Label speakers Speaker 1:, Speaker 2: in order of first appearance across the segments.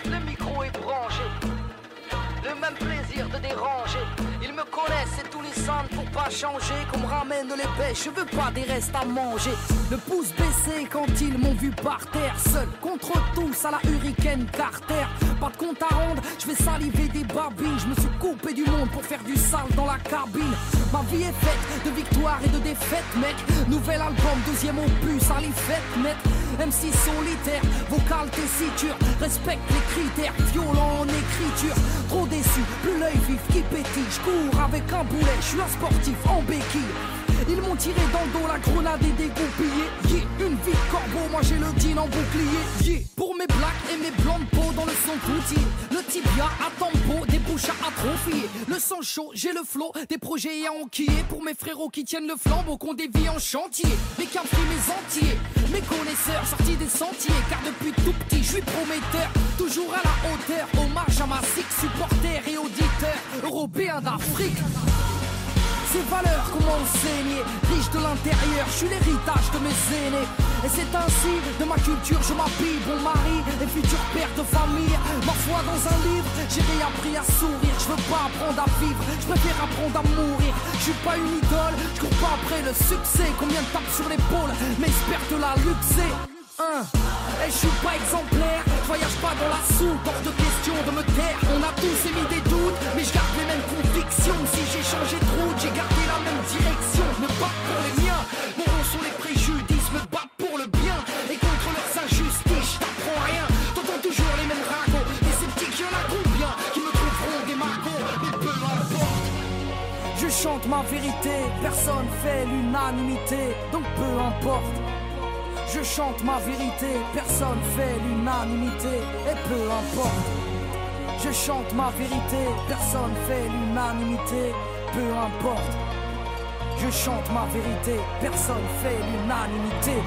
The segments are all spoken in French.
Speaker 1: Le micro est branché, le même plaisir de déranger. Ils me connaissent, c'est tous les centres pour pas changer. Qu'on me ramène les pêches, je veux pas des restes à manger. Le pouce baissé quand ils m'ont vu par terre, seul contre tous à la Hurricane Carter. Pas de compte à rendre, je vais saliver des babines. Je me suis coupé du monde pour faire du sale dans la cabine. Ma vie est faite de victoires et de défaites, mec. Nouvel album, deuxième opus, à les fêtes, mec. MC solitaire, vocal tessiture, respecte les critères, violent en écriture. Trop déçu, plus l'œil vif qui pétille. Je cours avec un boulet, je suis un sportif en béquille. Ils m'ont tiré dans le dos, la grenade est dégoupillée. Yeah, une vie de corbeau, moi j'ai le jean en bouclier. Yeah, pour mes blacks et mes blancs de peau dans le son tout. Le tibia à tempo, des bouches à atrophier. Le sang chaud, j'ai le flow, des projets à enquiller. Pour mes frérots qui tiennent le flambeau, qu'on dévie en chantier. Mes campris, mes entiers, mes connaisseurs sortis des sentiers. Car depuis tout petit, je suis prometteur. Toujours à la hauteur, hommage à ma six supporters et auditeurs européens d'Afrique. Ces valeurs qu'on m'a enseignées, riche de l'intérieur, je suis l'héritage de mes aînés. Et c'est ainsi, de ma culture, je m'habille bon mari et futur père de famille. Ma foi dans un livre, j'ai réappris à sourire. Je veux pas apprendre à vivre, je préfère apprendre à mourir. Je suis pas une idole, je cours pas après le succès. Combien de tapes sur l'épaule, mais j'espère te la luxer. Et je suis pas exemplaire, je voyage pas dans la soupe, hors de question de me taire. On a tous émis des doutes, mais je garde les mêmes convictions. Si j'ai changé de route, j'ai gardé la même direction. Me battre pour les miens, mon rond sont les préjudices. Me battre pour le bien, et contre leurs injustices. Je t'apprends rien, t'entends toujours les mêmes ragots. Les sceptiques, y'en a combien qui me trouveront des magots. Mais peu importe, je chante ma vérité, personne fait l'unanimité. Donc peu importe, je chante ma vérité, personne fait l'unanimité. Et peu importe, je chante ma vérité, personne fait l'unanimité. Peu importe, je chante ma vérité, personne fait l'unanimité.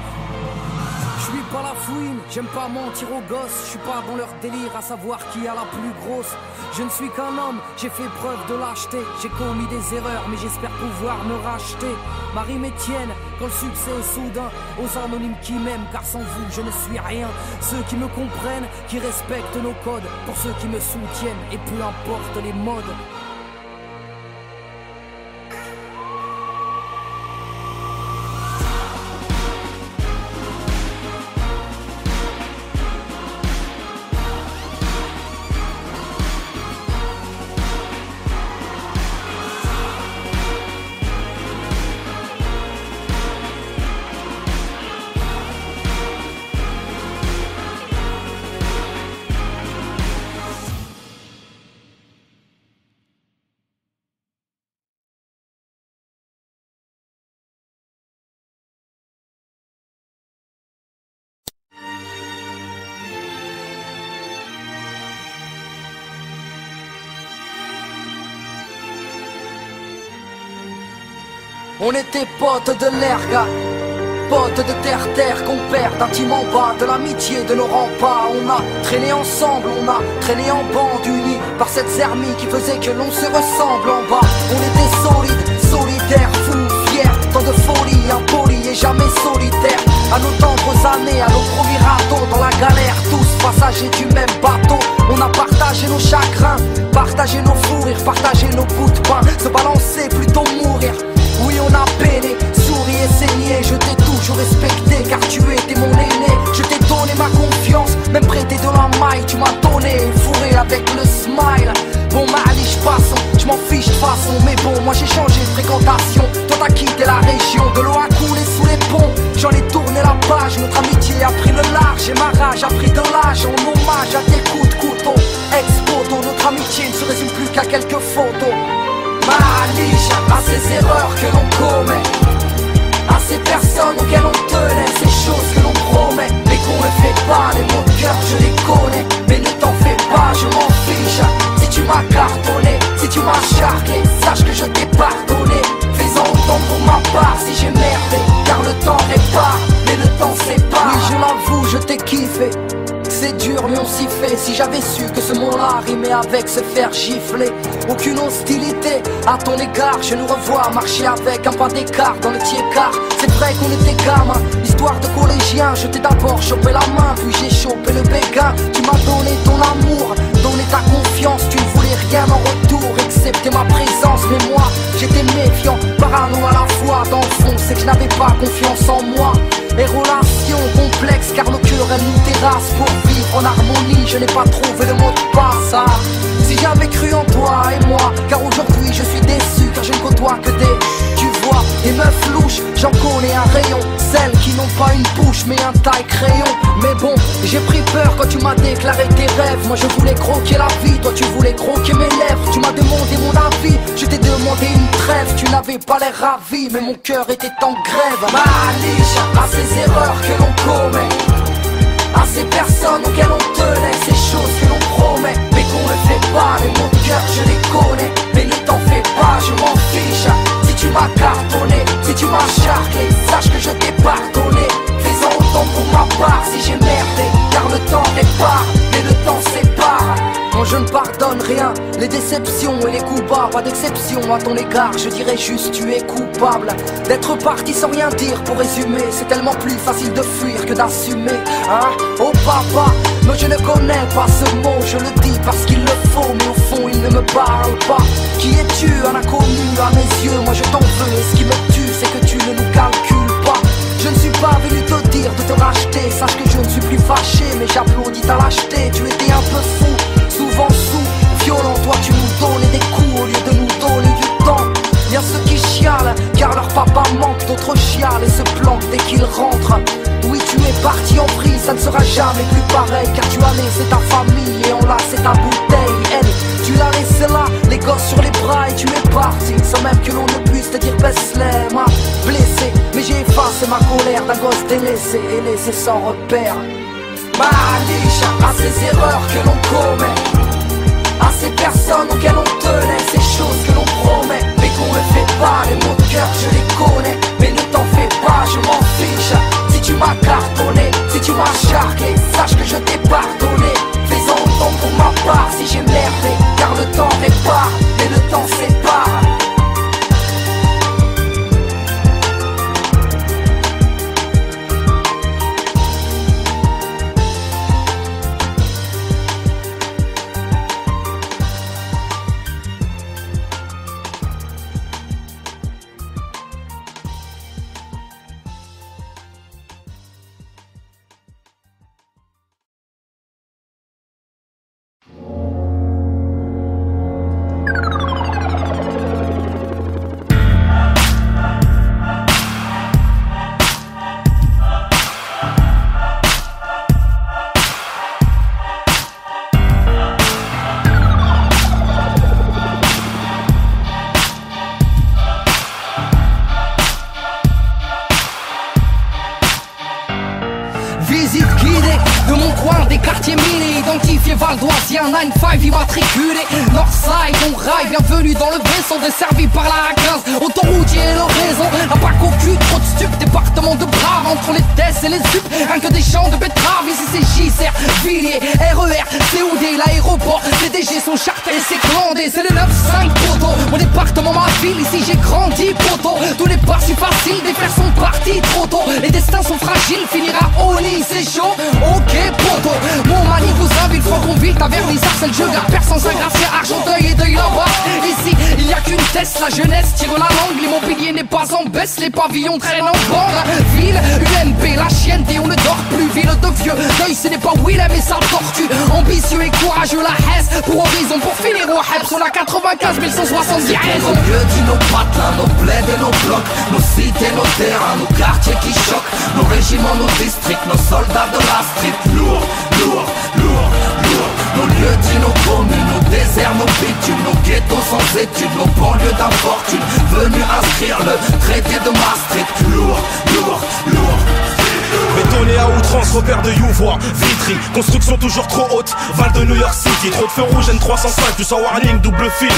Speaker 1: Je suis pas la fouine, j'aime pas mentir aux gosses. Je suis pas dans leur délire à savoir qui a la plus grosse. Je ne suis qu'un homme, j'ai fait preuve de lâcheté. J'ai commis des erreurs, mais j'espère pouvoir me racheter. Ma rime est tienne, quand le succès est soudain. Aux anonymes qui m'aiment, car sans vous je ne suis rien. Ceux qui me comprennent, qui respectent nos codes. Pour ceux qui me soutiennent, et peu importe les modes. On était potes de l'erga, potes de terre-terre qu'on perd intimement bas de l'amitié de nos remparts. On a traîné ensemble, on a traîné en bande unis par cette zermie qui faisait que l'on se ressemble en bas. On était solides, solidaires, fous, fiers, tant de folie, impolis et jamais solitaires. À nos tendres années, à nos premiers radeaux dans la galère, tous passagers du même bateau. On a partagé nos chagrins, partagé nos fous rires, partagé nos bouts de pain, se balancer plutôt mourir. Oui, on a peiné, souri et saigné. Je t'ai toujours respecté car tu étais mon aîné. Je t'ai donné ma confiance, même prêté de la maille. Tu m'as donné fourré avec le smile. Bon Mali, passons, je m'en fiche de façon. Mais bon, moi j'ai changé de fréquentation. Toi t'as quitté la région, de l'eau a coulé sous les ponts. J'en ai tourné la page, notre amitié a pris le large. Et ma rage a pris de l'âge en hommage à tes coups de couteau. Ex-photo, notre amitié ne se résume plus qu'à quelques photos. Malige à ces erreurs que l'on commet, à ces personnes auxquelles on tenait, ces choses que l'on promet, mais qu'on ne fait pas. Les mots de cœur je les connais, mais ne t'en fais pas, je m'en fiche. Si tu m'as cartonné, si tu m'as charclé, sache que je t'ai pardonné. Fais-en autant pour ma part si j'ai merdé, car le temps répare, mais le temps sépare. Oui, je si fait si j'avais su que ce mot-là rimait avec se faire gifler. Aucune hostilité à ton égard, je nous revois marcher avec un pas d'écart dans le tiers-quart. C'est vrai qu'on était gamins, histoire de collégien. Je t'ai d'abord chopé la main, puis j'ai chopé le béguin. Tu m'as donné ton amour, donné ta confiance. Tu ne voulais rien en retour, excepté ma présence. Mais moi, j'étais méfiant, parano à la fois. Dans le fond, c'est que je n'avais pas confiance en moi. Et relations complexes, car le cœur elle nous terrasse. Pour vivre en harmonie, je n'ai pas trouvé le mot de passe. Ah, si j'avais cru en toi et moi, car aujourd'hui je suis déçu, car je ne côtoie que tu vois, des meufs louches, j'en connais un rayon. Celles qui n'ont pas une bouche mais un taille crayon. Mais bon, j'ai pris peur quand tu m'as déclaré tes rêves. Moi je voulais croquer la vie, toi tu voulais croquer mes lèvres. Tu m'as demandé mon avis, je t'ai demandé une trêve. Tu n'avais pas l'air ravi, mais mon cœur était en grève. Maliche à ces erreurs que l'on commet, à ces personnes auxquelles on tenait, ces choses que l'on promet mais qu'on ne fait pas. Mais mon cœur je les connais, mais ne t'en fais pas, je m'en fiche. Si tu m'as cartonné, si tu m'as charqué, sache que je t'ai pardonné. Fais-en autant pour ma part si j'ai merdé, car le temps répare, mais le temps sépare. Quand je ne pardonne rien, les déceptions et les coups bas, pas d'exception à ton égard, je dirais juste tu es coupable d'être parti sans rien dire. Pour résumer, c'est tellement plus facile de fuir que d'assumer, hein. Oh papa, mais je ne connais pas ce mot, je le dis parce qu'il le faut, mais au fond il ne me parle pas. Qui es-tu, un inconnu à mes yeux, moi je t'en veux, et ce qui me tue c'est que tu ne nous calcules pas. Je ne suis pas venu te dire de te racheter, sache que je ne suis plus fâché, mais j'applaudis ta lâcheté. Tu étais un peu fou, souvent sous, violent, toi tu nous donnais des coups au lieu de nous donner du temps. Y'a ceux qui chialent, car leur papa manque, d'autres chialent et se planquent dès qu'ils rentrent. Oui tu es parti en vrille, ça ne sera jamais plus pareil, car tu as laissé ta famille et enlacé ta bouteille. Elle, tu l'as laissé là, les gosses sur les bras et tu es parti, sans même que l'on ne puisse te dire baisse-les. M'a blessé, mais j'ai effacé ma colère d'un gosse délaissé et laissé sans repère. Maliche à ces erreurs que l'on commet, à ces personnes auxquelles on tenait, ces choses que l'on promet mais qu'on ne fait pas. Les mots de cœur je les connais, mais ne t'en fais pas, je m'en fiche. Si tu m'as cartonné, si tu m'as charqué, sache que je t'ai pardonné. Fais-en autant pour ma part si j'ai merdé, car le temps répare, mais le temps sépare.
Speaker 2: Un 9-5 immatriculé Northside, on rail, bienvenue dans le vaisseau desservi par la A15. Autoroutier et l'horaison, un pack au cul, trop de stup, département de Brave, entre les tests et les sup, rien que des champs de betteraves. Ici c'est JCR, Villiers, RER, COD, l'aéroport, les DG sont chartés et c'est glandé. C'est le 9-5 poteau, mon département, ma ville, ici j'ai grandi poteau. Tous les pas si faciles, des frères sont partis trop tôt. Les destins sont fragiles, finira au nid, c'est chaud, ok poteau. Mon mani vous invite, faut qu'on vite à vernissage, c'est le jeu gars, personne Saint-Gratien, Argenteuil et Deuil là-bas. Ici, il y a qu'une test, la jeunesse tire la langue, l'immobilier n'est pas en baisse, les pavillons traînent en bande. Ville, UMP, la chienneté, on ne dort plus, ville de vieux, Deuil ce n'est pas Willem et sa tortue. Ambitieux et courageux, la Hesse, pour horizon, pour finir au Heb, sur la 95 170 raisons.
Speaker 3: Nos lieux dit nos patins, nos plaids et nos blocs, nos cités, nos terrains, nos quartiers qui choquent, nos régiments, nos districts, nos soldats de la street. Lourd, lourd, lourd, lourd. Nos lieux dit nos communes, nos déserts, nos bitumes, nos ghettos sans études, nos banlieues d'infortune, venus inscrire le traité de Maastricht. Lourd, lourd, lourd.
Speaker 4: Bétonné à outrance trans, repère de Youvois, Vitry, construction toujours trop haute, Val de New York City, trop de feux rouges, N305, tu sens warning, double fil.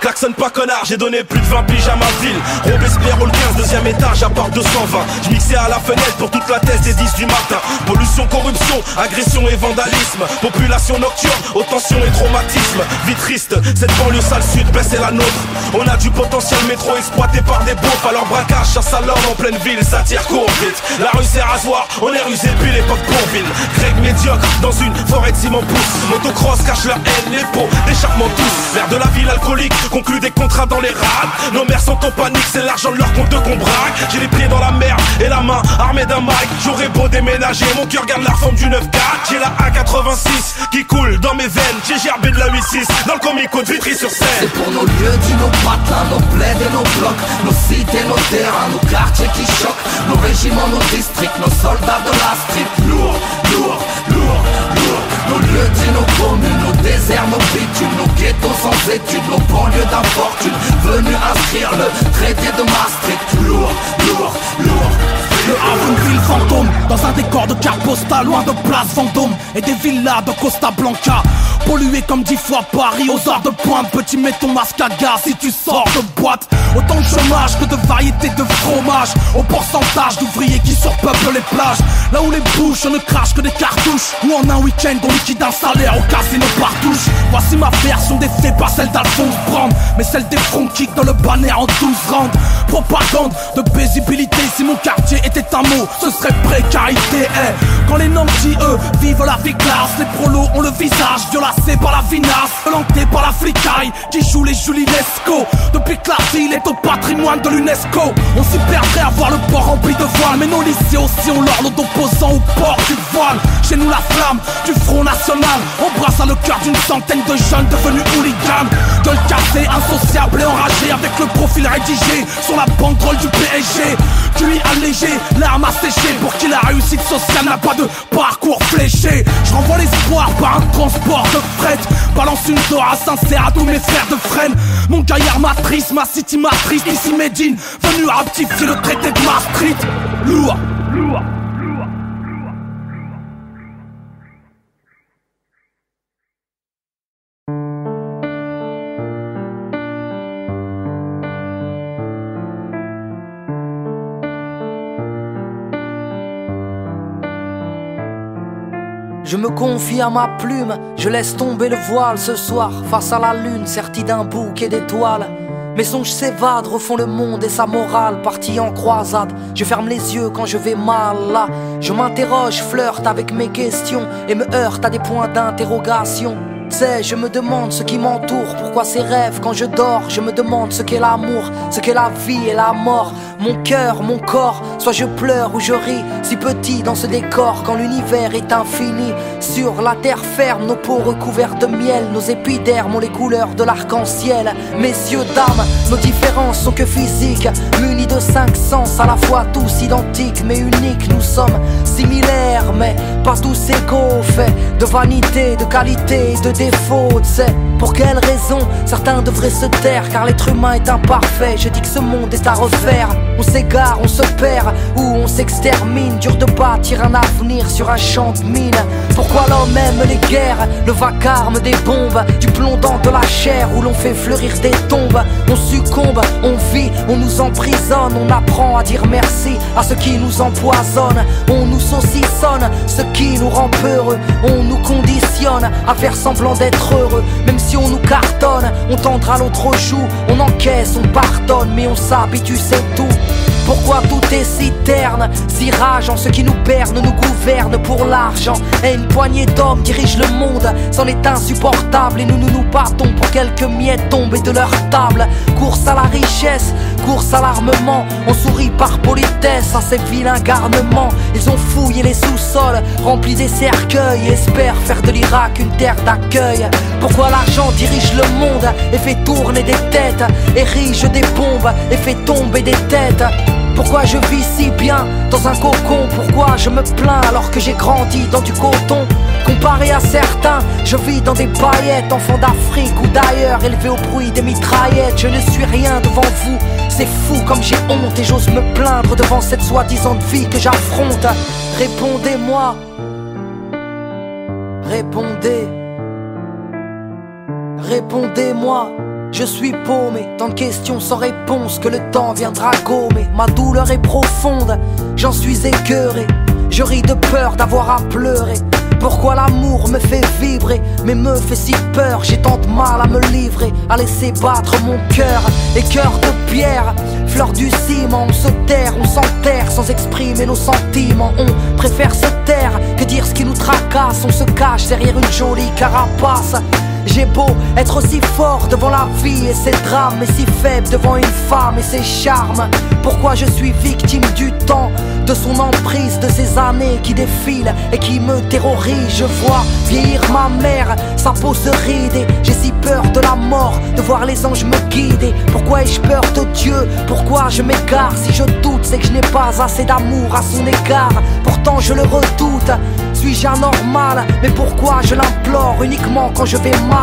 Speaker 4: Klaxonne pas connard, j'ai donné plus de 20 piges à ma ville. Robespierre au 15, deuxième étage, à part 220. J'mixais à la fenêtre pour toute la thèse des 10 du matin. Pollution, corruption, agression et vandalisme. Population nocturne, haute tension et traumatisme. Vie triste, cette banlieue sale sud, ben c'est la nôtre. On a du potentiel métro exploité par des beaufs. Alors braquage, chasse à l'homme en pleine ville, ça tire court vite. La rue c'est rasoir, on est rusé depuis l'époque Bourville. Greg médiocre, dans une forêt de ciment pousse. Motocross cache leur haine, les pots, d'échappement tous. L'air de la ville alcoolique, conclut des contrats dans les rades. Nos mères sont en panique, c'est l'argent de leur compte qu'on braque. J'ai les pieds dans la merde et la main armée d'un mic. J'aurais beau déménager, mon cœur garde la forme du 9-4. J'ai la A86 qui coule dans mes veines. J'ai gerbé de la 8-6 dans le comico de Vitry-sur-Seine.
Speaker 3: C'est pour nos lieux dits, nos patelins, nos plaids et nos blocs, nos cités, nos terrains, nos quartiers qui choquent, nos régiments, nos districts, nos soldats de la street. Lourd, lourd, lourd, lourd. Nos lieux dits, nos communes, nos déserts, nos bitumes, nos ghettos sans études, nos banlieues d'infortune, venus inscrire le traité de Maastricht. Lourd, lourd, lourd.
Speaker 5: Le Havre, une ville fantôme, dans un décor de carte postale, loin de Place Vendôme et des villas de Costa Blanca. Pollué comme 10 fois Paris, aux heures de pointe, petit mets ton masque à gaz si tu sors de boîte. Autant de chômage que de variétés de fromage, au pourcentage d'ouvriers qui surpeuplent les plages. Là où les bouches ne crachent que des cartouches, ou en un week-end on liquide un salaire au casino partouche. Voici ma version des faits, pas celle d'Alphonse Brand, mais celle des front kicks dans le banner en 12 rounds. Propagande de paisibilité, si mon quartier était un mot, ce serait précarité. Quand les nantis, eux, vivent la vie classe, les prolos ont le visage violacé par la vinasse, planté par la flicaille qui joue les Julinesco. Depuis que la ville est au patrimoine de l'UNESCO, on s'y perdrait à voir le port rempli de voiles, mais nos lycées aussi ont l'ordre d'opposants au port du voile. Chez nous la flamme du Front National embrasse à le cœur d'une centaine de jeunes devenus hooligans. Gueule cassée, insociable et enragé, avec le profil rédigé sur la banderole du PSG. QI allégé, l'arme asséchée, pour qui la réussite sociale n'a pas de parcours fléché. Je renvoie l'espoir par un transport de fret, balance une dora sincère à tous mes frères de frêne. Mon gaillard matrice, ma city matrice, ici Médine, venu rectifier le traité de Maastricht. Lourd, lourd.
Speaker 1: Je me confie à ma plume, je laisse tomber le voile ce soir, face à la lune, sertie d'un bouquet d'étoiles. Mes songes s'évadent, refont le monde et sa morale, partie en croisade. Je ferme les yeux quand je vais mal là. Je m'interroge, flirte avec mes questions et me heurte à des points d'interrogation. sais, je me demande ce qui m'entoure, pourquoi ces rêves quand je dors. Je me demande ce qu'est l'amour, ce qu'est la vie et la mort. Mon cœur, mon corps, soit je pleure ou je ris, si petit dans ce décor quand l'univers est infini. Sur la terre ferme, nos peaux recouvertes de miel, nos épidermes ont les couleurs de l'arc-en-ciel. Messieurs, dames, nos différences sont que physiques, munis de 5 sens, à la fois tous identiques mais uniques. Nous sommes similaires mais pas tous égaux, faits de vanité, de qualité et de défaut. C'est pour quelle raison certains devraient se taire, car l'être humain est imparfait. Je dis que ce monde est à refaire. On s'égare, on se perd ou on s'extermine. Dur de bâtir un avenir sur un champ de mine. Pourquoi l'homme aime les guerres, le vacarme des bombes, du plomb dans de la chair où l'on fait fleurir des tombes. On succombe, on vit, on nous emprisonne. On apprend à dire merci à ceux qui nous empoisonnent. On nous saucissonne, ce qui nous rend peureux. On nous conditionne à faire semblant d'être heureux. Même si on nous cartonne, on tendra l'autre joue. On encaisse, on pardonne, mais on s'habitue, c'est tout. Pourquoi tout est si terne, si rageant? Ce qui nous berne nous gouverne pour l'argent. Et une poignée d'hommes dirige le monde, c'en est insupportable. Et nous battons pour quelques miettes tombées de leur table. Course à la richesse, course à l'armement. On sourit par politesse à ces vilains garnements. Ils ont fouillé les sous-sols, rempli des cercueils, et espèrent faire de l'Irak une terre d'accueil. Pourquoi l'argent dirige le monde et fait tourner des têtes, érige des bombes et fait tomber des têtes? Pourquoi je vis si bien dans un cocon? Pourquoi je me plains alors que j'ai grandi dans du coton? Comparé à certains, je vis dans des paillettes, enfant d'Afrique ou d'ailleurs, élevé au bruit des mitraillettes. Je ne suis rien devant vous, C'est fou comme j'ai honte et j'ose me plaindre devant cette soi-disant vie que j'affronte. Répondez-moi, répondez, répondez-moi. Je suis paumé, tant de questions sans réponse que le temps viendra gommer. Ma douleur est profonde, j'en suis écœuré. Je ris de peur d'avoir à pleurer. Pourquoi l'amour me fait vibrer, mais me fait si peur. J'ai tant de mal à me livrer, à laisser battre mon cœur. Et cœur de pierre, fleur du ciment. On se terre, on s'enterre sans exprimer nos sentiments. On préfère se taire que dire ce qui nous tracasse. On se cache derrière une jolie carapace. J'ai beau être aussi fort devant la vie et ses drames, mais si faible devant une femme et ses charmes. Pourquoi je suis victime du temps, de son emprise, de ces années qui défilent et qui me terrorisent. Je vois vieillir ma mère, sa peau se rider. J'ai si peur de la mort, de voir les anges me guider. Pourquoi ai-je peur de Dieu? Pourquoi je m'égare? Si je doute, c'est que je n'ai pas assez d'amour à son égard. Pourtant je le redoute. Suis-je anormal? Mais pourquoi je l'implore uniquement quand je vais mal?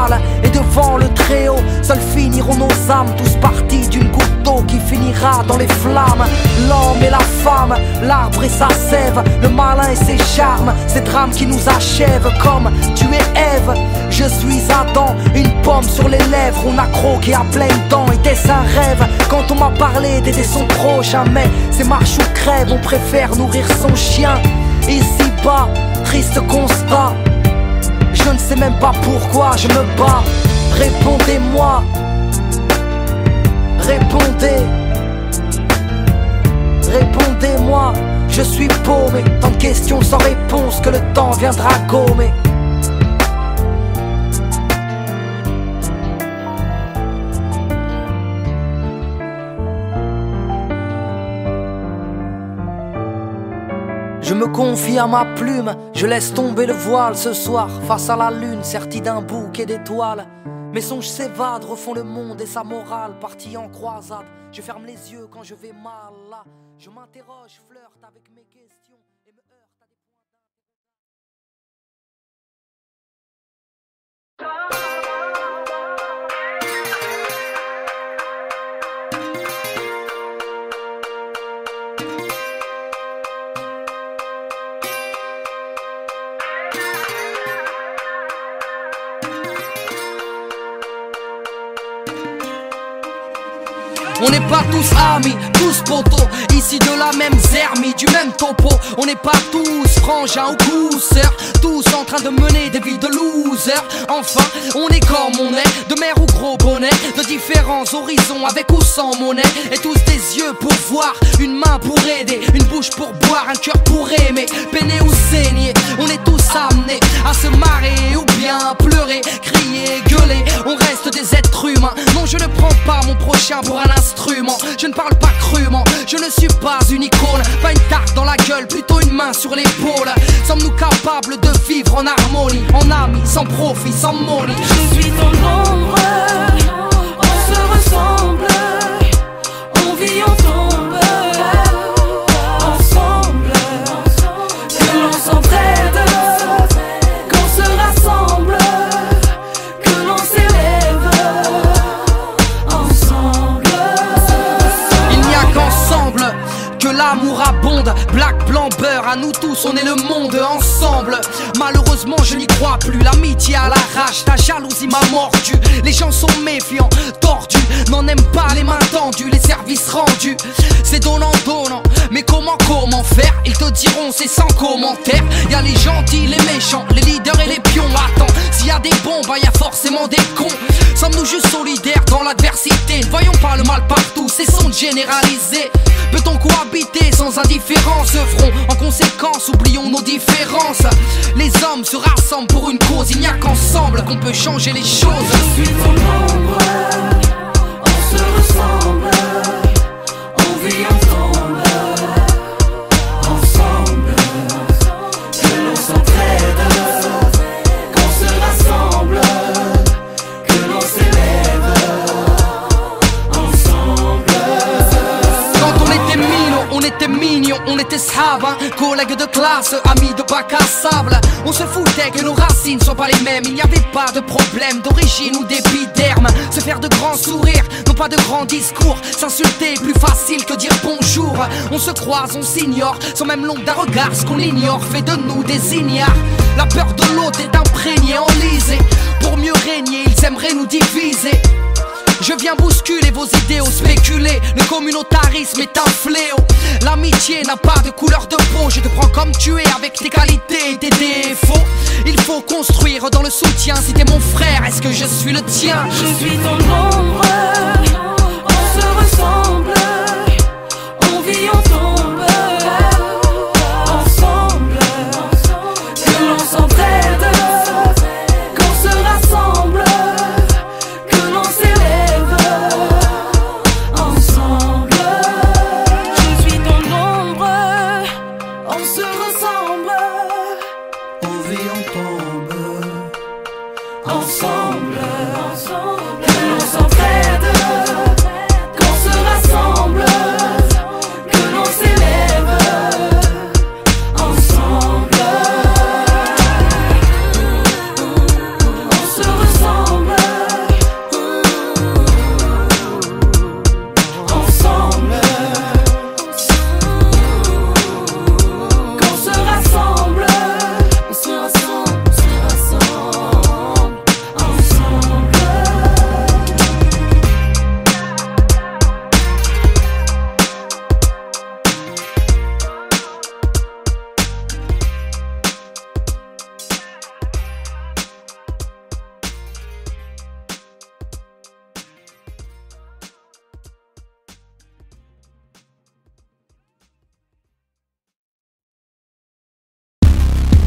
Speaker 1: Et devant le Très-Haut, seuls finiront nos âmes, tous partis d'une goutte d'eau qui finira dans les flammes. L'homme et la femme, l'arbre et sa sève, le malin et ses charmes, ces drames qui nous achèvent comme tu es Ève. Je suis Adam, une pomme sur les lèvres, on a croqué à pleines dents. Était-ce un rêve quand on m'a parlé d'aider son prochain? Mais c'est marche ou crève, on préfère nourrir son chien. Ici-bas, triste constat, je ne sais même pas pourquoi je me bats. Répondez-moi, répondez, répondez-moi. Je suis paumé, tant de questions sans réponse que le temps viendra gommer. Je me confie à ma plume, je laisse tomber le voile ce soir, face à la lune, sertie d'un bouquet d'étoiles. Mes songes s'évadent, refont le monde et sa morale, partis en croisade. Je ferme les yeux quand je vais mal, là. Je m'interroge, flirte avec mes questions et me heurte à des On n'est pas tous amis, tous potos, ici de la même zermie, du même topo. On n'est pas tous frangins ou cousseurs, tous en train de mener des vies de losers. Enfin, on est comme on est, de mer ou gros bonnet, de différents horizons avec ou sans monnaie. Et tous des yeux pour voir, une main pour aider, une bouche pour boire, un cœur pour aimer, peiner ou saigner. On est tous amenés à se marrer ou bien pleurer, crier, gueuler. On reste des êtres humains. Non, je ne prends pas mon prochain pour un instrument. Je ne parle pas crûment, je ne suis pas une icône, pas une tarte dans la gueule, plutôt une main sur l'épaule. Sommes-nous capables de vivre en harmonie, en amis, sans profit, sans money?
Speaker 6: Je suis ton ombre, on se ressemble, on vit, on tombe, ensemble, que l'on s'entraide, qu'on se rassemble, que l'on s'élève, ensemble.
Speaker 1: Il n'y a qu'ensemble que l'amour abonde, black, blanc, beurre, à nous tous on est le monde ensemble. Malheureusement je n'y crois plus, l'amitié à l'arrache, ta jalousie m'a mordu. Les gens sont méfiants, tordus, n'en aiment pas les mains tendues, les services rendus. C'est donnant, donnant, mais comment faire? Ils te diront c'est sans commentaire. Y'a les gentils, les méchants, les leaders et les pions. Attends, s'il y a des bons, bah y a forcément des cons. Sommes-nous juste solidaires dans l'adversité? Ne voyons pas le mal partout, cessons de généraliser. Peut-on cohabiter sans indifférence? Œuvrons en conséquence, oublions nos différences. Les hommes se rassemblent pour une cause, il n'y a qu'ensemble qu'on peut changer les choses.
Speaker 6: Je suis ton ombre, on se ressemble, on vit, on tombe, ensemble, que l'on s'entraide, qu'on se rassemble, que l'on s'élève, ensemble.
Speaker 1: Quand on était mignons, on était sahab.
Speaker 2: copains, collègues de classe, amis de bac à sable. On se foutait que nos racines soient pas les mêmes. Il n'y avait pas de problème d'origine ou d'épiderme. Se faire de grands sourires, non pas de grands discours. S'insulter est plus facile que dire bonjour. On se croise, on s'ignore, sans même l'ombre d'un regard. Ce qu'on ignore fait de nous des ignares. La peur de l'autre est imprégnée, enlisée. Pour mieux régner, ils aimeraient nous diviser. Je viens bousculer vos idéaux spéculés. Le communautarisme est un fléau. L'amitié n'a pas de couleur de peau. Je te prends comme tu es avec tes qualités et tes défauts. Il faut construire dans le soutien. Si t'es mon frère, est-ce que je suis le tien?
Speaker 6: Je suis ton ombre, on se ressemble, on vit, on tombe, ensemble, que l'on s'entraide, qu'on se rassemble, que l'on s'élève, ensemble. Je suis ton ombre, on se ressemble,
Speaker 3: On vit, on tombe.
Speaker 6: ensemble, que l'on s'entraide, qu'on se rassemble, que l'on s'élève, ensemble. On se ressemble, ensemble, qu'on se rassemble, on se rassemble, ensemble.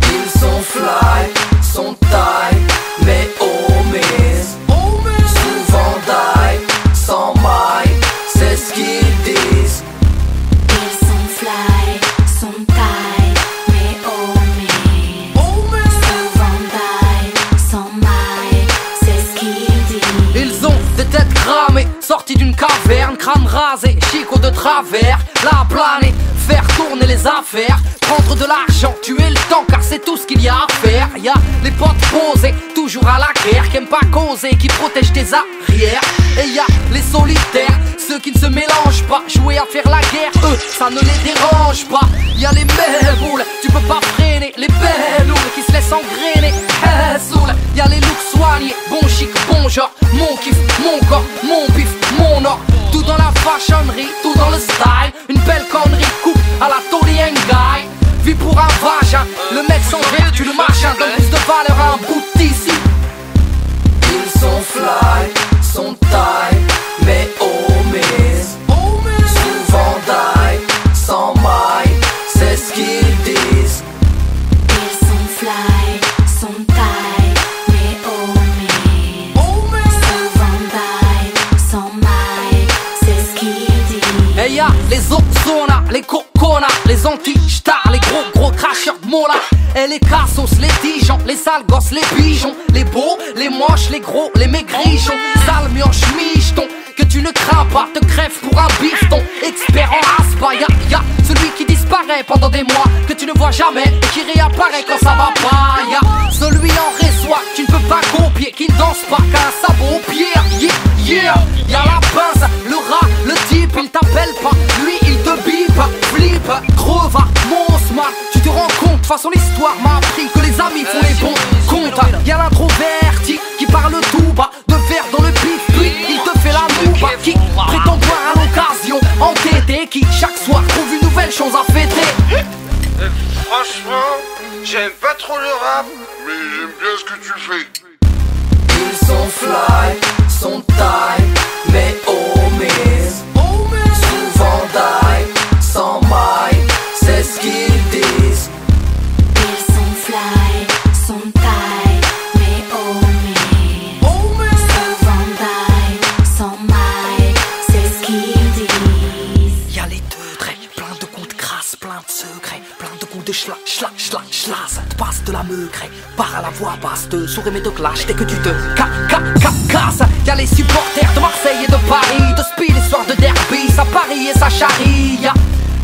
Speaker 3: Ils sont fly, sont taille, mais omises. Souvent die, sans maille, c'est ce qu'ils disent.
Speaker 7: Ils sont fly, sont taille, mais omis. Souvent die, sans maille, c'est ce qu'ils disent.
Speaker 2: Ils ont des têtes cramées, sortis d'une caverne, crâne rasé, chico de travers, la planer, faire tourner les affaires, prendre de l'argent, tuer le temps car c'est tout ce qu'il y a à faire. Y'a les potes posés, toujours à la guerre, qui aiment pas causer, qui protègent tes arrières. Et y'a les solitaires, ceux qui ne se mélangent pas, jouer à faire la guerre, eux, ça ne les dérange pas. Y'a les boules, tu peux pas freiner, les belles loules qui se laissent engrainer. Soul, y'a les looks soignés, bon chic, bon genre, mon kiff, mon corps, mon bif, mon or. Tout dans la fashionerie, tout dans le style. Une belle connerie, coupe à la Tony Guy. Vie pour un vagin, le mec sans vertu, le machin donne plus de valeur à un bout d'ici.
Speaker 3: Ils sont fly, sont taille, mais omises. Souvent die, sans maille, c'est ce qu'ils disent.
Speaker 7: Ils sont fly, sont taille, mais omis. Souvent die, sans maille, c'est ce qu'ils disent.
Speaker 2: Et y'a les Ozona, les Cocona, les anti-stars, les gros cracheurs de mots là. Et les cassos, les Dijon, les sales gosses, les pigeons, les beaux, les moches, les gros, les maigrichons, sales mioches, micheton, que tu ne crains pas, te crèves pour un bifton. Expert en aspa, y'a celui qui disparaît pendant des mois, que tu ne vois jamais et qui réapparaît quand ça va pas. Y'a celui en réseau, tu ne peux pas copier, qui ne danse pas qu'un sabot au pied. Yeah, y'a la pince, le rat, le type, il t'appelle pas, lui il te bip, flip, creva, mon smart. Tu te rends compte, de toute façon l'histoire m'a appris que les amis font les bons comptes. Y'a l'introverti qui parle tout bas, de verre dans le pif, puis il te fait la nouba, qui prétend boire à l'occasion, entêté, qui chaque soir trouve une nouvelle chose à fêter.
Speaker 8: Franchement, j'aime pas trop le rap, mais j'aime bien ce que tu fais.
Speaker 3: Ils sont fly, sont taille, mais omises. Souvent die, sans maille, c'est ce qu'ils disent.
Speaker 7: Ils sont fly, sont taille, mais omis. Souvent die, sans maille, c'est ce qu'ils disent.
Speaker 2: Y'a les deux traits, plein de coups de crasse, plein de secrets, plein de coups de schla, ça te passe de la meugre, part à la voix basse, te souris mais te clash dès que tu te casses. Y'a les supporters de Marseille et de Paris, de Speed, les soirs de derby, ça parie et ça charrie. Y'a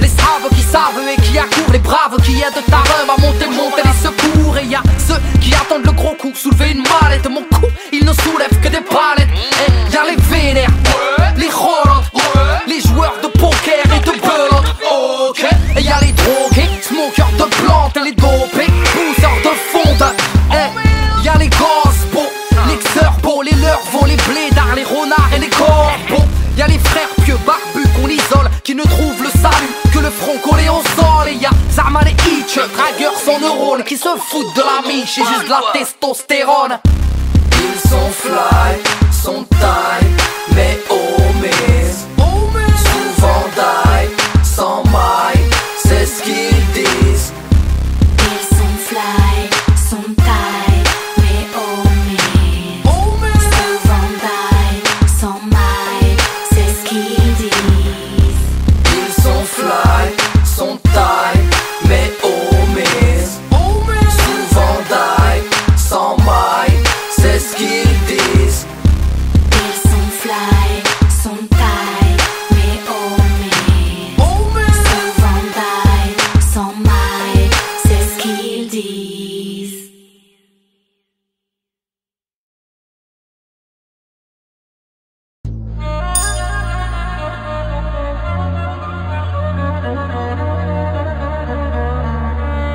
Speaker 2: les braves qui savent et qui accourent, les braves qui aident ta rhum à monter les secours. Et y'a ceux qui attendent le gros coup, soulever une mallette. Mon coup, il ne soulève que des palettes. Et y'a les vénères, les rolantes, les joueurs de poker et de belote. Ok. Et y'a les drogués, smokers de plantes et les dopés, pousseurs de fonte. Et y'a les gospos, les xerbos, les lurvos, les blédards, les renards et les corbeaux. Y'a les frères pieux barbus qu'on isole, qui ne trouvent le salut que le front collé au sol. Et y'a Zama les hitch, dragueurs sans neurones, qui se foutent de la miche et juste de la testostérone.
Speaker 3: Ils sont fly, sont taille, mais omis. Souvent die, sans maille, c'est ce qu'ils disent.
Speaker 7: Ils sont fly, sont taille, mais omis. Souvent die, sans maille, c'est ce qu'ils disent.
Speaker 3: Ils sont fly, sont taille, mais omis. Souvent die, sans maille, c'est ce qu'ils disent.
Speaker 7: Ils sont fly, sont taille, mais omis. Souvent die, sans maille, c'est ce qu'ils disent.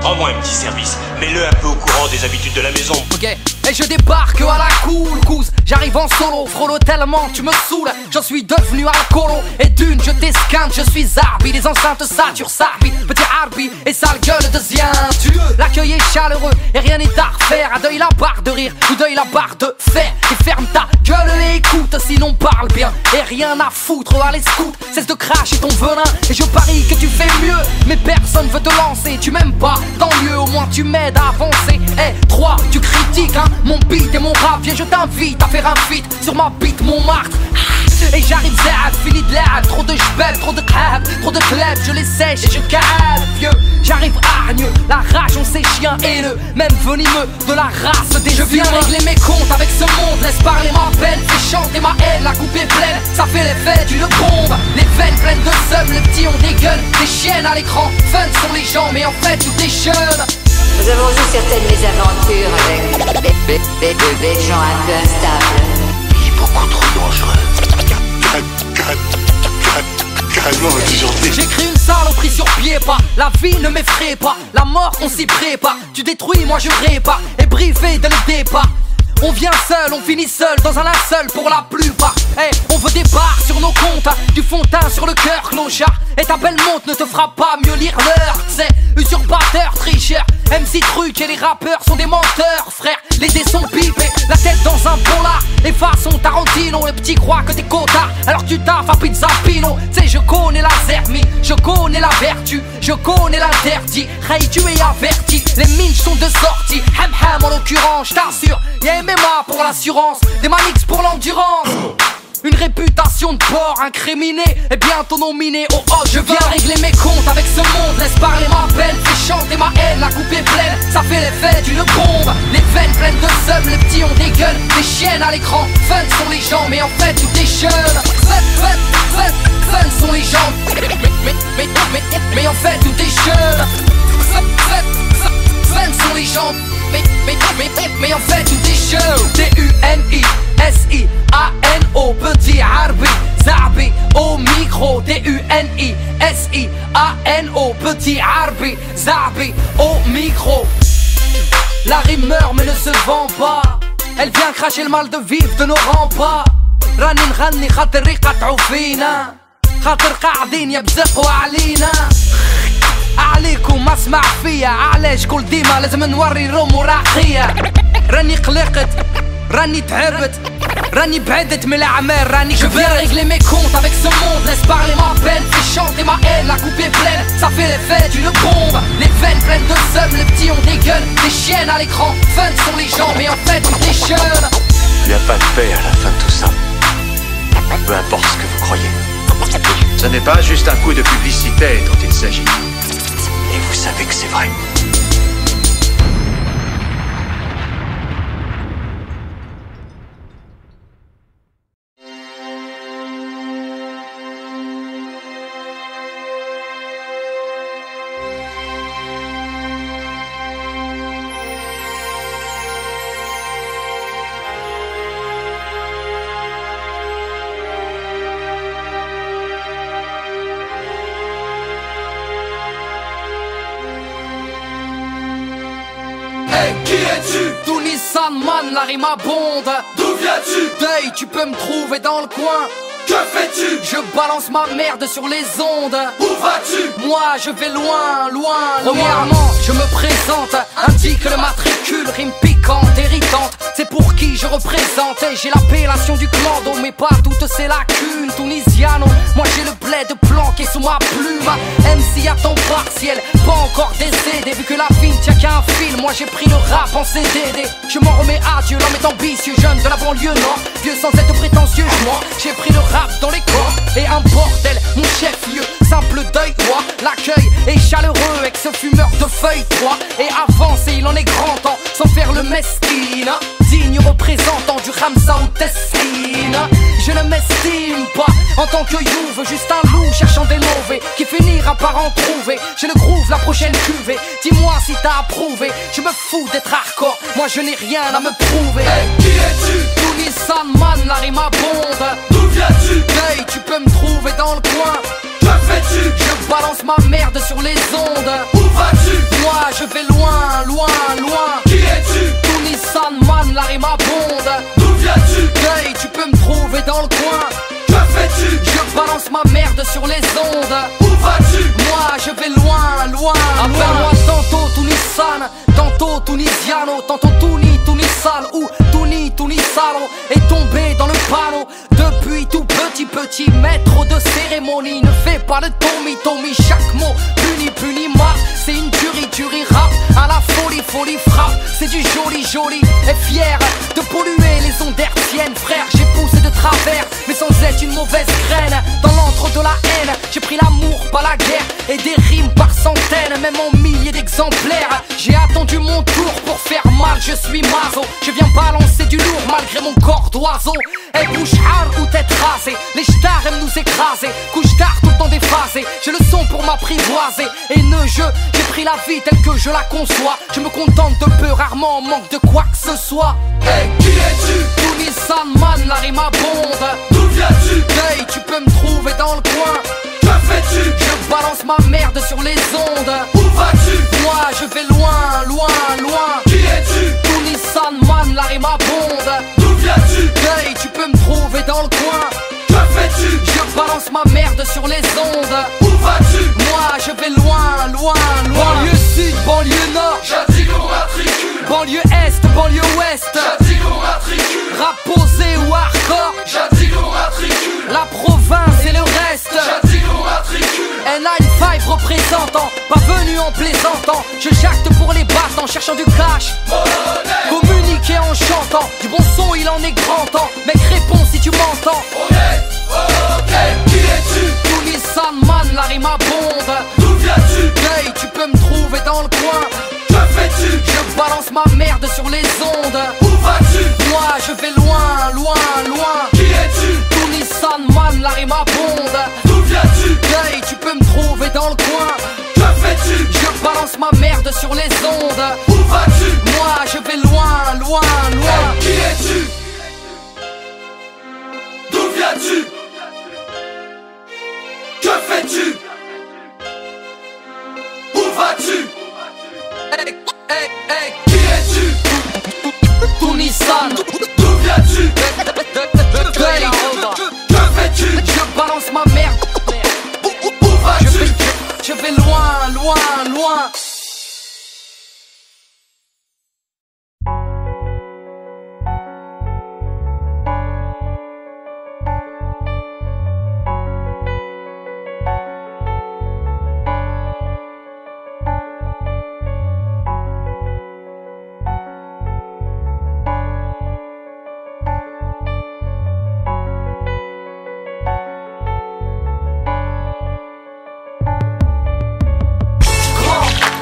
Speaker 9: Rends-moi un petit service, mets-le un peu au courant des habitudes de la maison.
Speaker 2: Ok, et je débarque à la cool couse. J'arrive en solo, frollo tellement tu me saoules. J'en suis devenu alcoolo. Et d'une je t'esquinte, je suis Zarbi. Les enceintes saturent Sarbi, petit Arbi et sale gueule de zientu. L'accueil est chaleureux et rien n'est à refaire. À deuil la barre de rire ou deuil la barre de fer. Et ferme ta gueule et écoute, sinon parle bien. Et rien à foutre, allez scout, cesse de cracher ton venin. Et je parie que tu fais mieux, mais personne veut te lancer. Tu m'aimes pas, tant mieux, au moins tu m'aides à avancer. Eh, 3, tu critiques hein, mon beat et mon rap. Viens, je t'invite à faire un feat sur ma beat Montmartre. Et j'arrive zab, fini de l'ab. Trop de jbeb, trop de crab, trop de pleb. Je les sèche et je cale, vieux. J'arrive hargneux, la rage on sait chien haineux, même venimeux de la race des. Je viens régler mes comptes avec ce monde. Laisse parler ma peine, fais chanter ma haine. La coupe est pleine, ça fait l'effet d'une bombe. Les veines pleines de seum, les petits ont des gueules, des chiennes à l'écran. Fun sont les gens, mais en fait tout est jeune.
Speaker 10: Nous avons eu certaines mésaventures avec des gens un peu instables.
Speaker 8: Il est beaucoup trop dangereux. Carrément déjanté.
Speaker 2: J'écris une saloperie sur pied pas. La vie ne m'effraie pas, la mort on s'y prépare. Tu détruis, moi je répare. Et briefé dès le départ. On vient seul, on finit seul, dans un linceul pour la plupart. Hey, on veut des barres sur nos comptes, du fond de teint sur le cœur, clochard. Et ta belle montre ne te fera pas mieux lire l'heure. C'est usurpateur, tricheur, MC Truc et les rappeurs sont des menteurs, frère. Les dés sont pipés, la tête dans un polar. Et façon Tarantino, le petit croit que t'es cotard. Alors tu taffes à Pizza Pino. T'sais, je connais la zermie, je connais la vertu, je connais l'interdit. Hey, tu es averti, les minches sont de sortie. Ham ham en l'occurrence, j't'assure. Y'a MMA pour l'assurance, des manix pour l'endurance. Une réputation de porc incriminée et bientôt nominée au hot. Je viens régler mes comptes avec ce monde. Laisse parler ma peine, fais chanter ma haine. La coupe est pleine, ça fait l'effet d'une bombe. Les veines pleines de seum, les petits ont des gueules, des chiennes à l'écran. Fun sont les gens, mais en fait tout est jeune. Fun sont les gens, mais en fait tout est jeune. Fun sont les gens, mais en fait tout est jeune. D-U-N-I-S-I-A-N-O, petit Arbi, Zarbi au micro. D-U-N-I-S-I-A-N-O, petit Arbi, Zarbi au micro. La rime meurt mais ne se vend pas. Elle vient cracher le mal de vivre de nos remparts. راني نغني خاطر يقطعوا فينا، خاطر قاعدين يبزقوا علينا. عليكم ما اسمع فيا، علاش كل ديما لازم نوري روم وراقية. راني قلقت، راني تعبت، راني بعدت من الاعمال، راني كبرت. Je viens régler mes comptes avec ce monde. Laisse parler ma peine, fais chanter ma haine. La coupe est pleine, ça fait l'effet d'une bombe. Les veines pleines de seum, les petits ont des gueules, des chiennes à l'écran. Fun sont les gens, mais en fait tout est jeune.
Speaker 9: Il n'y a pas de paix à la fin de tout ça. Peu importe ce que vous croyez.
Speaker 11: Ce n'est pas juste un coup de publicité dont il s'agit.
Speaker 9: Et vous savez que c'est vrai.
Speaker 3: Hey, qui es-tu?
Speaker 2: Tout Nissan man, la rime abonde.
Speaker 3: D'où viens-tu?
Speaker 2: Deuil, tu peux me trouver dans le coin.
Speaker 3: Que fais-tu?
Speaker 2: Je balance ma merde sur les ondes.
Speaker 3: Où vas-tu?
Speaker 2: Moi je vais loin, loin, loin. Premièrement, je me présente, indique le matricule, rime piquante, irritante. C'est pour qui je représente. Et j'ai l'appellation du clando, mais pas toutes ces lacunes. Tunisiano, moi j'ai le bled planqué sous ma plume. MC à temps partiel, pas encore décédé. Vu que la vie ne tient qu'à un fil, moi j'ai pris le rap en CDD. Je m'en remets à Dieu, l'homme est ambitieux, jeune de la banlieue nord. Vieux sans être prétentieux, moi j'ai pris le rap dans les corps et un bordel, mon chef-lieu, simple deuil, moi, l'accueil est chaleureux avec ce fumeur de feuilles 3 et avance et il en est grand temps, sans faire le mesquine, digne représentant du Ramsa ou Tesline. Je ne m'estime pas en tant que youve, juste un loup cherchant des mauvais qui finira par en trouver. J'ai le groove, la prochaine cuvée, dis-moi si t'as approuvé. Je me fous d'être hardcore, moi je n'ai rien à me prouver.
Speaker 3: Hey, qui es-tu?
Speaker 2: Tout Nissan man, la rime abonde.
Speaker 3: D'où viens-tu?
Speaker 2: Deuil, tu peux me trouver dans le coin.
Speaker 3: Que fais-tu?
Speaker 2: Je balance ma merde sur les ondes.
Speaker 3: Où vas-tu?
Speaker 2: Moi je vais loin, loin, loin.
Speaker 3: Qui es-tu?
Speaker 2: Tout Nissan man, la rime abonde.
Speaker 3: D'où viens-tu?
Speaker 2: Deuil, tu peux me trouver dans le coin.
Speaker 3: Que fais-tu?
Speaker 2: Je balance ma merde sur les ondes.
Speaker 3: Où vas-tu?
Speaker 2: Moi je vais loin, loin, appelle-moi tantôt Tunissan, tantôt Tunisiano, tantôt Tunisal ou Tunisalo est tombé dans le panneau. Depuis tout petit maître de cérémonie, ne fais pas de Tommy, chaque mot puni marre. C'est une tuerie rap, à la folie frappe. C'est du joli et fier de polluer les ondes hertziennes. Frère, j'ai poussé de travers, mais sans être une mauvaise graine. Dans l'antre de la haine, j'ai pris l'amour, pas la guerre. Et des rimes par centaines, même en milliers d'exemplaires. J'ai attendu mon tour pour faire mal, je suis maso. Je viens balancer du lourd malgré mon corps d'oiseau. Et bouche hard ou tête rasée, les stars aiment nous écraser. Couche tard tout le temps déphasé, j'ai le son pour m'apprivoiser. Et j'ai pris la vie telle que je la conçois. Je me contente de peu, rarement en manque de quoi que ce soit.
Speaker 3: Hey, qui es-tu?
Speaker 2: Tout Nissan man, la rime abonde.
Speaker 3: D'où viens-tu?
Speaker 2: Deuil, tu peux me trouver dans le coin.
Speaker 3: Que fais-tu?
Speaker 2: Je balance ma merde sur les ondes.
Speaker 3: Où vas-tu?
Speaker 2: Moi je vais loin, loin, loin.
Speaker 3: Qui es-tu?
Speaker 2: Tout Nissan man, la rime abonde.
Speaker 3: D'où viens-tu?
Speaker 2: Deuil, tu peux me trouver dans le coin.
Speaker 3: Que fais-tu?
Speaker 2: Je balance ma merde sur les ondes.
Speaker 3: Où vas-tu?
Speaker 2: Moi je vais loin, loin, loin. Banlieue sud, banlieue nord,
Speaker 3: j'indique mon matricule.
Speaker 2: Banlieue est, banlieue ouest,
Speaker 3: j'indique mon matricule.
Speaker 2: Rap posé ou hardcore,
Speaker 3: j'indique mon matricule.
Speaker 2: La province et le reste,
Speaker 3: j'indique mon matricule.
Speaker 2: N95 représentant, pas venu en plaisantant. Je jacte pour les battants, cherchant du cash. Communiquer en chantant, du bon son il en est grand temps. Mec réponds si tu m'entends.
Speaker 3: On est ok, qui es-tu?
Speaker 2: Tout Nissan man, la rime abonde.
Speaker 3: D'où viens-tu?
Speaker 2: Deuil, tu peux me trouver dans le coin.
Speaker 3: Que fais-tu?
Speaker 2: Je balance ma merde sur les ondes.
Speaker 3: Où vas-tu?
Speaker 2: Moi je vais loin, loin, loin.
Speaker 3: Qui es-tu?
Speaker 2: Tout Nissan man, la rime abonde.
Speaker 3: D'où viens-tu?
Speaker 2: Deuil, tu peux me trouver dans le coin.
Speaker 3: Que fais-tu?
Speaker 2: Je balance ma merde sur les ondes.
Speaker 3: Où vas-tu?
Speaker 2: Moi je vais loin, loin, loin.
Speaker 3: Hey, qui es-tu? D'où viens-tu? Que fais-tu? Où vas-tu?
Speaker 2: Hey,
Speaker 3: qui es-tu?
Speaker 2: Tout Nissan.
Speaker 3: D'où viens-tu?
Speaker 2: Deuil,
Speaker 3: que fais-tu?
Speaker 2: je balance ma merde.
Speaker 3: Où vas-tu?
Speaker 2: Je vais loin, loin, loin.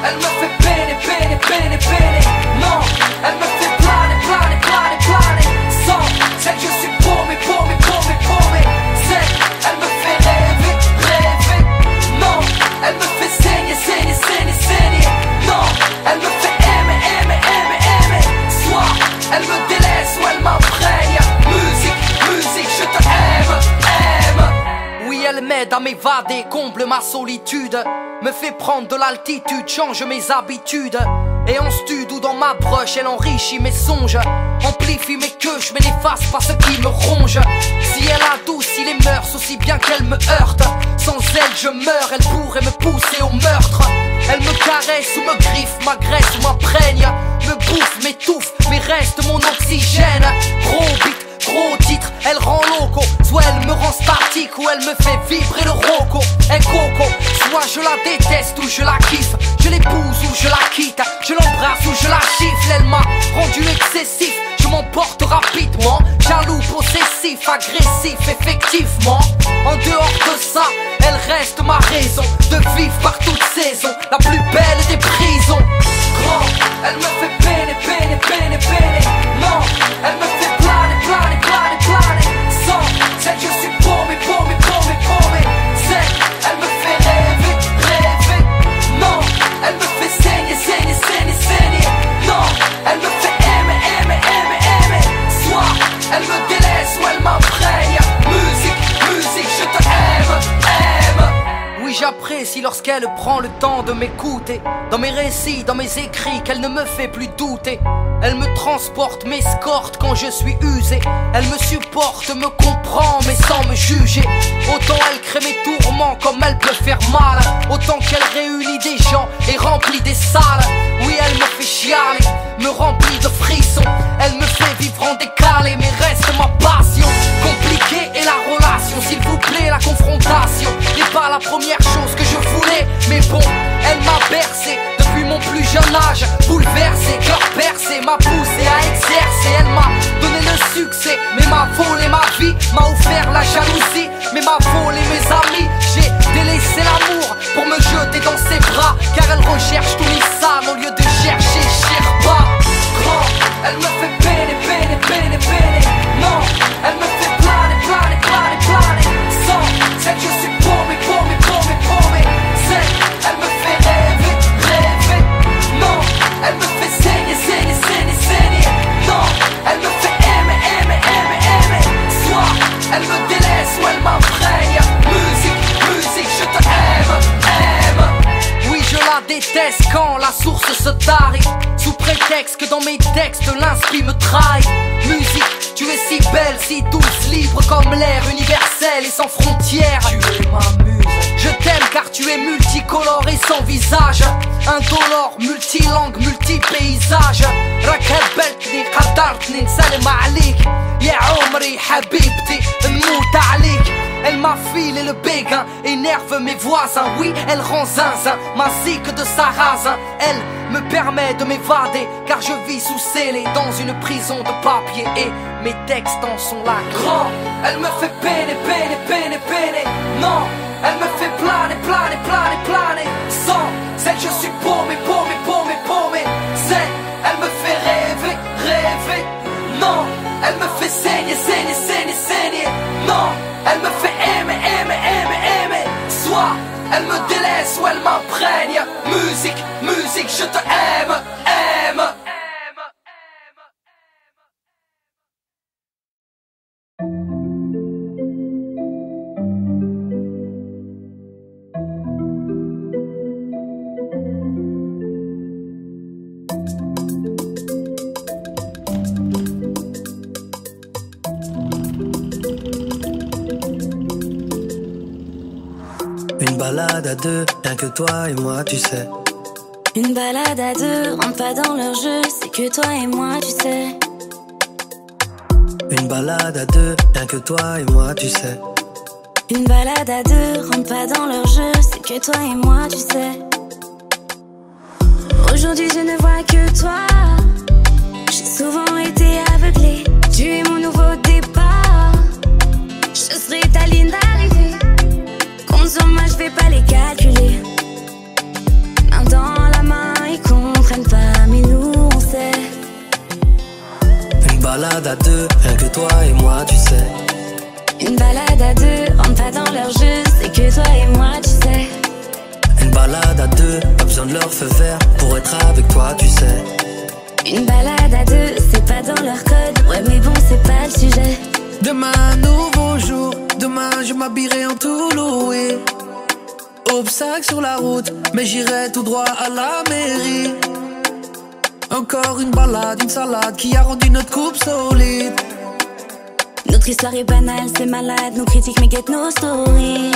Speaker 2: Elle me fait peiner. Non, elle me fait planer. Sans celle je suis paumé. Celle, elle me fait rêver. Non, elle me fait saigner. Non, elle me fait aimer. Soit elle me délaisse, soit elle m'imprègne. Musique, je te aime. Oui, elle m'aide à m'évader, comble ma solitude. Me fait prendre de l'altitude, change mes habitudes. Et en stud ou dans ma broche, elle enrichit mes songes, amplifie mes queues, mais n'efface pas ce qui me ronge. Si elle adoucit les mœurs aussi bien qu'elle me heurte, sans elle je meurs, elle pourrait me pousser au meurtre. Elle me caresse ou me griffe, m'agresse ou m'imprègne, me bouffe, m'étouffe, mais reste mon oxygène. Gros beat, gros titre, elle rend loco. Soit elle me rend statique ou elle me fait vibrer le roco. Et coco, soit je la déteste ou je la kiffe, je l'épouse ou je la quitte, je l'embrasse ou je la gifle. Elle m'a rendu excessif, je m'emporte rapidement, jaloux, possessif, agressif, effectivement. En dehors de ça, elle reste ma raison de vivre par toute saison, la plus belle des prisons. Grand, elle me fait peiner, peiner, peiner, peiner. Non, elle me fait planer, planer, planer, planer. Sans celle je suis paumé, paumé, paumé, paumé. Celle, elle me fait rêver, rêver. Non, elle me fait saigner, saigner, saigner, saigner. Non, elle me fait aimer, aimer, aimer, aimer. Soit elle me délaisse ou elle m'imprègne. Musique, musique, je te aime, aime. Oui, j'apprécie lorsqu'elle prend le temps de m'écouter. Dans mes récits, dans mes écrits, qu'elle ne me fait plus douter. Elle me transporte, m'escorte quand je suis usé. Elle me supporte, me comprend, mais sans me juger. Autant elle crée mes tourments comme elle peut faire mal, autant qu'elle réunit des gens et remplit des salles. Oui, elle me fait chialer, me remplit de frissons. Elle me fait vivre en décalé, mais reste ma passion. Compliquée est la relation, s'il vous plaît, la confrontation n'est pas la première chose que je voulais. Mais bon, elle m'a bercé depuis mon plus jeune âge, bouleversé, cœur percé, m'a poussé à exercer. Elle m'a donné le succès, mais m'a volé ma vie, m'a offert la jalousie, mais m'a volé mes amis. J'ai délaissé l'amour pour me jeter dans ses bras, car elle recherche tout Nissan au lieu de chercher Sherpa. Grand, elle me fait peiner, peiner, peiner, peiner. Non, elle me fait planer, planer, planer, planer. Sans celle je suis paumé, paumé, paumé, paumé. Celle, elle me fait rêver, rêver. Non, elle me fait saigner, saigner, saigner, saigner. Non, elle me fait aimer, aimer, aimer, aimer. Soit elle me délaisse ou elle m'imprègne. Musique, musique, je te aime, aime. Oui, je la déteste quand la source se tarit, sous prétexte que dans mes textes l'inspi me trahit. Musique, tu es si belle, si douce, libre comme l'air, universel et sans frontières. Tu es ma muse. Je t'aime car tu es multicolore et sans visage, indolore, multilangue, multipaysage. راك هبلتني قدرتني نسلم عليك يا عمري حبيبتي نموت عليك. Elle m'affile et le béguin énerve mes voisins. Oui, elle rend zinzin, m'ainsi que de sarrasin. Elle me permet de m'évader, car je vis sous scellé dans une prison de papier. Et mes textes en sont là. Grand, elle me fait peiner, peiner, peiner, peiner. Non, elle me fait planer, planer, planer, planer. Sans celle je suis paumé, paumé, paumé, paumé. Celle, elle me fait rêver, rêver. Non, elle me fait saigner, saigner, saigner, saigner. Non, elle me fait aimer, aimer, aimer, aimer. Soit elle me délaisse ou elle m'imprègne. Musique, musique, je te aime, aime.
Speaker 12: Une balade à deux, rien que toi et moi, tu sais.
Speaker 7: Une balade à deux, rentre pas dans leur jeu, c'est que toi et moi, tu sais.
Speaker 12: Une balade à deux, rien que toi et moi, tu sais.
Speaker 7: Une balade à deux, rentre pas dans leur jeu, c'est que toi et moi, tu sais. Aujourd'hui je ne vois que toi, j'ai souvent été aveuglée. Tu es mon nouveau départ, je serai ta ligne d'arrivée. Compte sur moi, je vais pas les calculer. Main dans la main, ils comprennent pas, mais nous on sait.
Speaker 12: Une balade à deux, rien que toi et moi, tu sais.
Speaker 7: Une balade à deux, rentre pas dans leur jeu, c'est que toi et moi, tu sais.
Speaker 12: Une balade à deux, pas besoin de leur feu vert pour être avec toi, tu sais.
Speaker 7: Une balade à deux, c'est pas dans leur code, ouais mais bon c'est pas le sujet.
Speaker 12: Demain un nouveau jour, demain je m'habillerai en tout loué. Obstacle sur la route, mais j'irai tout droit à la mairie.
Speaker 13: Encore une balade, une salade qui a rendu notre couple solide.
Speaker 7: Notre histoire est banale, c'est malade, nos critiques méguettent nos stories.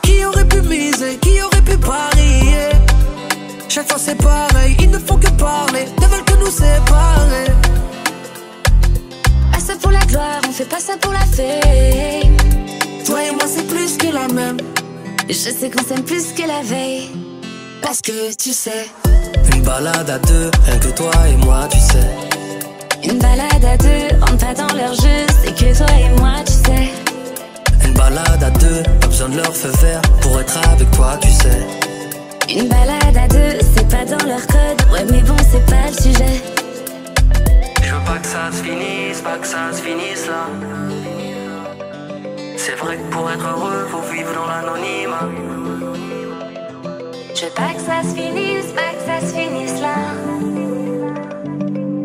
Speaker 13: Qui aurait pu miser, qui aurait pu parier? Chaque fois c'est pareil, ils ne font que parler, ne veulent que nous séparer.
Speaker 7: Ah ça pour la gloire, on fait pas ça pour la fame.
Speaker 13: Toi et moi c'est plus que la même.
Speaker 7: Je sais qu'on s'aime plus que la veille.
Speaker 13: Parce que tu sais,
Speaker 12: une balade à deux, rien que toi et moi tu sais.
Speaker 7: Une balade à deux, rentre pas dans leur jeu, c'est que toi et moi tu sais.
Speaker 12: Une balade à deux, pas besoin de leur feu vert pour être avec toi tu sais.
Speaker 7: Une balade à deux, c'est pas dans leur code, ouais mais bon c'est pas le sujet.
Speaker 12: Je veux pas que ça se finisse, pas que ça se finisse là. C'est vrai que pour être heureux, faut vivre dans l'anonymat.
Speaker 7: Je veux pas que ça se finisse, pas que ça se finisse là.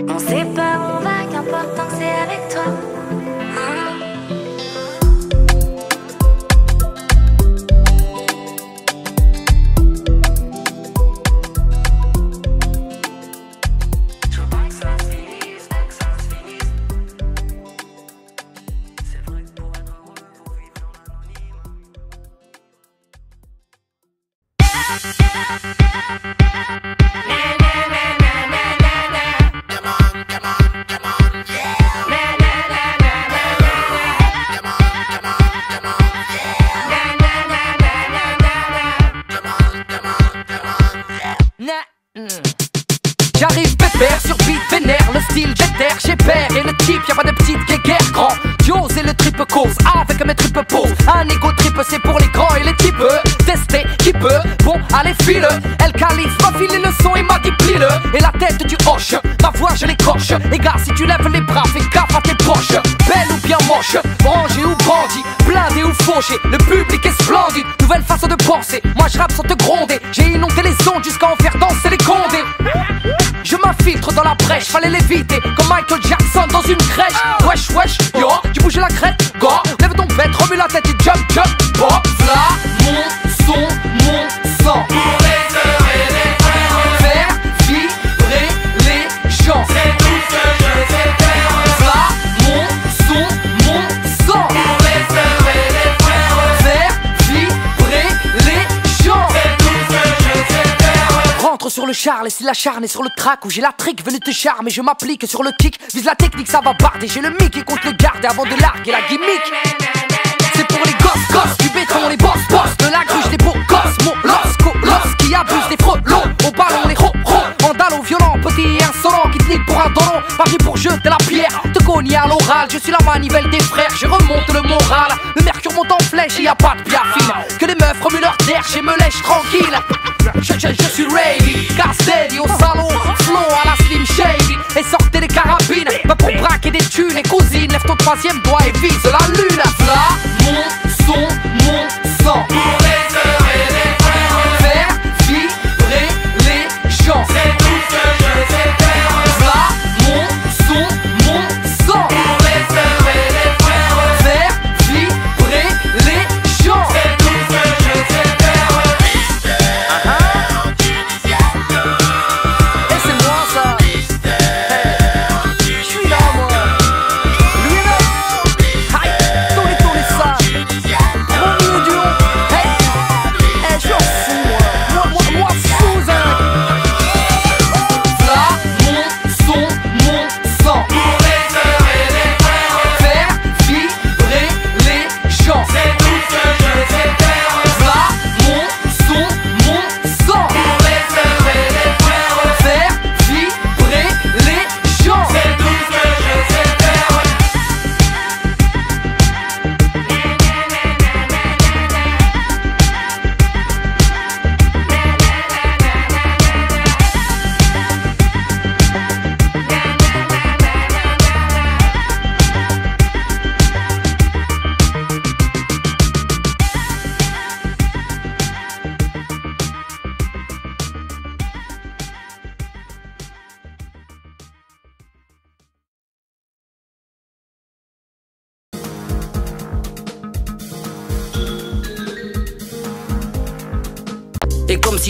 Speaker 7: On sait pas où on va, qu'importe tant que c'est avec toi.
Speaker 2: J'arrive pépère sur beat vénère, le style j'éterre, j'ai père et le type, y'a pas de petite guéguerre grand. Diose et le triple cause, avec mes triples poses. Un ego triple c'est pour les grands et les types. Tester qui peut, bon allez file. Elle calife, m'a filé le son et m'a dit plie-le. Et la tête du hoche, ma voix je l'écorche. Et gars si tu lèves les bras, fais gaffe à tes poches. Belle ou bien moche, rangé ou bandit, blindé ou fauché, le public est splendide. Nouvelle façon de penser, moi je rappe sans te gronder. J'ai inondé les ondes jusqu'à en faire danser les condés. Je m'infiltre dans la brèche, fallait l'éviter comme Michael Jackson dans une crèche. Wesh wesh, yo, tu bouges la crête, go. Lève ton bête, remue la tête et jump jump. Pop, là, mon son, mon sang.
Speaker 3: Pour les heures et les frères,
Speaker 2: faire vibrer les gens.
Speaker 3: c'est tout ce que je sais faire.
Speaker 2: Là, mon son, mon sang.
Speaker 3: Pour les heures et les frères,
Speaker 2: faire vibrer les gens.
Speaker 3: c'est tout ce que je sais faire.
Speaker 2: Rentre sur le char, laisse l'acharné sur le track où j'ai la trick venu te charmer. Je m'applique sur le kick, vise la technique, ça va barder. J'ai le mic qui compte le garder avant de larguer la gimmick. C'est pour les gosses du béton, les boss de la gruche, des beaux gosses. Mon los qui abuse des frelons. Au ballon, les ronds, vandalo violent, petit insolent qui te nique pour un dolon. Paris pour jeter la pierre, te cogner à l'oral. Je suis la manivelle des frères, je remonte le moral. Le mercure monte en flèche et y a pas de biafine. Que les meufs remuent leur terre, je me lèche tranquille. Je suis ready, Castetti au salon, flow à la Slim Shady. Et sortez les carabines, pas pour braquer des thunes. Et cousine, lève ton troisième doigt et vise la lune. Là, mon son, mon sang.
Speaker 3: Pour les heures et les frères,
Speaker 2: Faire vibrer les gens.
Speaker 3: c'est tout ce que je sais faire.
Speaker 2: Là, mon son, mon sang.
Speaker 3: Pour les heures et les frères,
Speaker 2: Faire vibrer les gens.
Speaker 3: c'est tout ce que je sais faire.
Speaker 2: Et c'est moi ça. Je suis là moi. Lui là. Aïe, tous les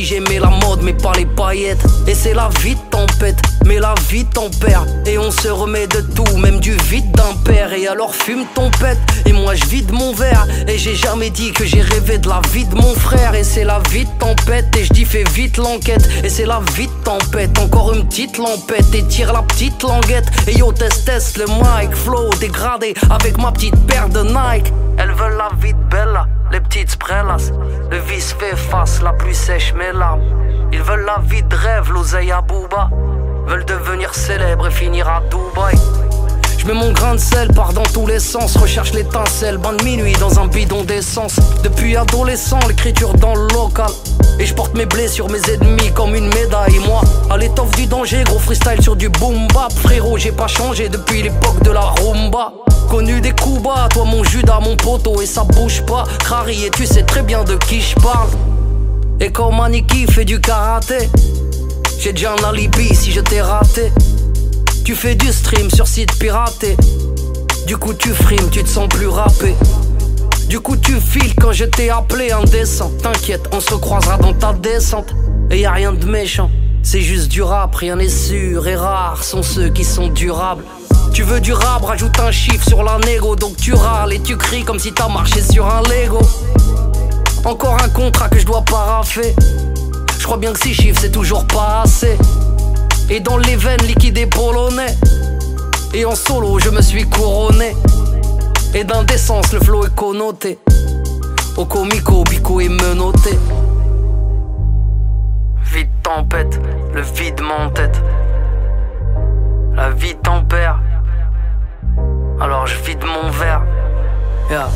Speaker 1: si j'aimais la mode mais pas les paillettes. Et c'est la vie de tempête, mais la vie tempère. Et on se remet de tout, même du vide d'un père. Et alors fume ton pète, et moi je vide mon verre. Et j'ai jamais dit que j'ai rêvé de la vie de mon frère. Et c'est la vie de tempête, et je dis fais vite l'enquête. Et c'est la vie de tempête, encore une petite lampette. Et tire la petite languette, et yo test le mic. Flow dégradé avec ma petite paire de Nike. Elles veulent la vie de Bella, les petites sprellas. Le vice fait face, la pluie sèche mes larmes. Ils veulent la vie de rêve, l'oseille à Booba. Veulent devenir célèbres et finir à Dubaï. Je mets mon grain de sel, pars dans tous les sens. Recherche l'étincelle, bain de minuit dans un bidon d'essence. Depuis adolescent, l'écriture dans le local. Et je porte mes blessures, mes ennemis comme une médaille. Moi, à l'étoffe du danger, gros freestyle sur du boom bap. Frérot, j'ai pas changé depuis l'époque de la rumba. Connu des coups bas, toi mon Judas, mon poteau. Et ça bouge pas, Crary, et tu sais très bien de qui je parle. Et comme Aniki fait du karaté, j'ai déjà un alibi si je t'ai raté. Tu fais du stream sur site piraté. Du coup tu frimes, tu te sens plus rappé. Du coup tu files quand je t'ai appelé indécent. T'inquiète, on se recroisera dans ta descente. Et y a rien de méchant, c'est juste du rap. Rien n'est sûr et rares sont ceux qui sont durables. Tu veux du rap, rajoute un chiffre sur la négo. Donc tu râles et tu cries comme si t'as marché sur un Lego. Encore un contrat que je dois paraffer. Je crois bien que 6 chiffres c'est toujours pas assez. Et dans les veines liquidées polonais. Et en solo je me suis couronné. Et d'indécence le flow est connoté. Au comico, bico est menotté. Vide tempête, le vide m'entête. La vie tempère. Alors je vide mon verre. Yeah.